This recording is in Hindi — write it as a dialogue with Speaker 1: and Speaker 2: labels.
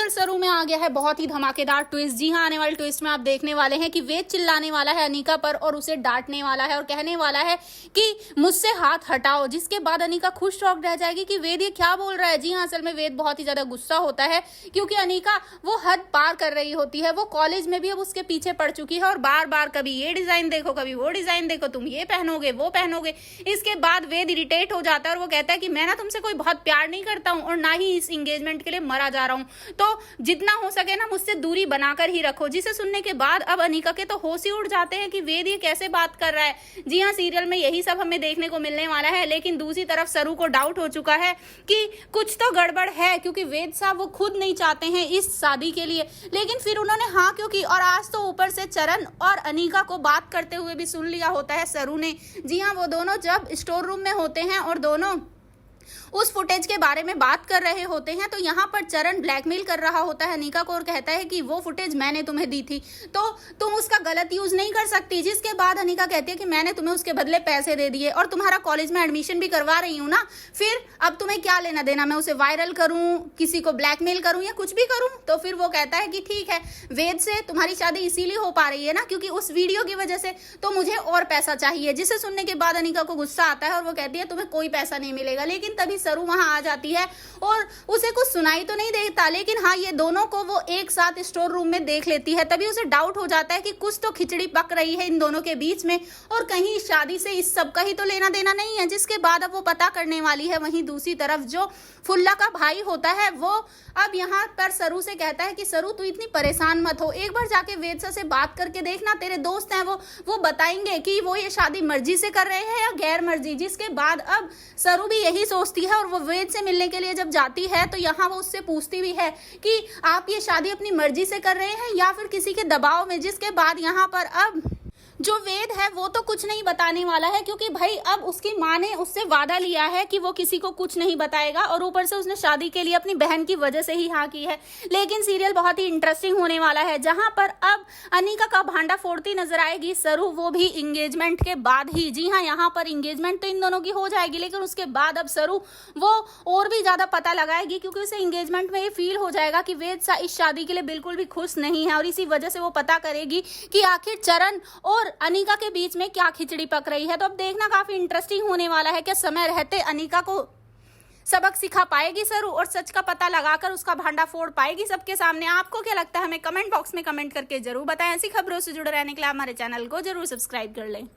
Speaker 1: सीरियल सरू में आ गया है बहुत ही धमाकेदार ट्विस्ट। जी हाँ, आने वाले ट्विस्ट में आप देखने वाले हैं कि वेद चिल्लाने वाला है अनीका पर और उसे डांटने वाला है और कहने वाला है कि मुझसे हाथ हटाओ, जिसके बाद अनीका खुश शॉक्ड रह जाएगी कि वेद ये क्या बोल रहा है। जी हाँ, असल में वेद बहुत ही ज्यादा गुस्सा होता है क्योंकि अनीका वो हद पार कर रही होती है। वो कॉलेज में भी अब उसके पीछे पड़ चुकी है और बार बार कभी ये डिजाइन देखो, कभी वो डिजाइन देखो, तुम ये पहनोगे वो पहनोगे। इसके बाद वेद इरिटेट हो जाता है और वो कहता है कि मैं ना तुमसे कोई बहुत प्यार नहीं करता हूँ और ना ही इस एंगेजमेंट के लिए मरा जा रहा हूँ, तो जितना हो सके ना मुझसे दूरी बनाकर ही रखो। जिसे सुनने के बाद अब अनीका के तो होश ही उड़ जाते हैं कि वेद ये कैसे बात कर रहा है। जी हाँ, सीरियल में यही सब हमें देखने को मिलने वाला है। लेकिन दूसरी तरफ सरू को डाउट हो चुका है कि कुछ तो गड़बड़ है क्योंकि वेद साहब वो खुद नहीं चाहते हैं इस शादी के लिए, लेकिन फिर उन्होंने हाँ क्यों की। और आज तो ऊपर से चरण और अनीका को बात करते हुए भी सुन लिया होता है सरू ने। जी हाँ, वो दोनों जब स्टोर रूम में होते हैं और दोनों उस फुटेज के बारे में बात कर रहे होते हैं तो यहाँ पर चरण ब्लैकमेल कर रहा होता है अनीका को और कहता है कि वो फुटेज मैंने तुम्हें दी थी तो तुम उसका गलत यूज नहीं कर सकती। जिसके बाद अनीका कहती है कि मैंने तुम्हें उसके बदले पैसे दे दिए और तुम्हारा कॉलेज में एडमिशन भी करवा रही हूँ ना, फिर अब तुम्हें क्या लेना देना, मैं उसे वायरल करूँ, किसी को ब्लैकमेल करूँ या कुछ भी करूँ। तो फिर वो कहता है कि ठीक है, वेद से तुम्हारी शादी इसीलिए हो पा रही है ना क्योंकि उस वीडियो की वजह से, तो मुझे और पैसा चाहिए। जिसे सुनने के बाद अनीका को गुस्सा आता है और वो कहती है तुम्हें कोई पैसा नहीं मिलेगा। लेकिन तभी सरू वहां आ जाती है और उसे कुछ सुनाई तो नहीं देता, लेकिन हाँ ये दोनों को वो एक साथ स्टोर रूम में देख लेती है। तभी उसे डाउट हो जाता है कि कुछ तो खिचड़ी पक रही है इन दोनों के बीच में और कहीं शादी से इस सब का ही तो लेना देना नहीं है। जिसके बाद अब वो पता करने वाली है। वहीं दूसरी तरफ जो फुल्ला का भाई होता है वो अब यहाँ पर सरू से कहता है कि सरू तू इतनी परेशान मत हो, एक बार जाके वेद से बात करके देखना, तेरे दोस्त हैं वो बताएंगे कि वो ये शादी मर्जी से कर रहे हैं या गैर मर्जी। जिसके बाद अब सरू भी यही सोचती है और वो वेद से मिलने के लिए जब जाती है तो यहाँ वो उससे पूछती भी है कि आप ये शादी अपनी मर्जी से कर रहे हैं या फिर किसी के दबाव में। जिसके बाद यहाँ पर अब जो वेद है वो तो कुछ नहीं बताने वाला है क्योंकि भाई अब उसकी माँ ने उससे वादा लिया है कि वो किसी को कुछ नहीं बताएगा और ऊपर से उसने शादी के लिए अपनी बहन की वजह से ही हाँ की है। लेकिन सीरियल बहुत ही इंटरेस्टिंग होने वाला है जहां पर अब अनीका का भांडा फोड़ती नजर आएगी सरू, वो भी इंगेजमेंट के बाद ही। जी हाँ, यहाँ पर इंगेजमेंट तो इन दोनों की हो जाएगी लेकिन उसके बाद अब सरू वो और भी ज्यादा पता लगाएगी क्योंकि उसे इंगेजमेंट में ये फील हो जाएगा कि वेद इस शादी के लिए बिल्कुल भी खुश नहीं है और इसी वजह से वो पता करेगी कि आखिर चरण और अनीका के बीच में क्या खिचड़ी पक रही है। तो अब देखना काफी इंटरेस्टिंग होने वाला है कि समय रहते अनीका को सबक सिखा पाएगी सरू और सच का पता लगाकर उसका भांडा फोड़ पाएगी सबके सामने। आपको क्या लगता है हमें कमेंट बॉक्स में कमेंट करके जरूर बताएं। ऐसी खबरों से जुड़े रहने के लिए हमारे चैनल को जरूर सब्सक्राइब कर लें।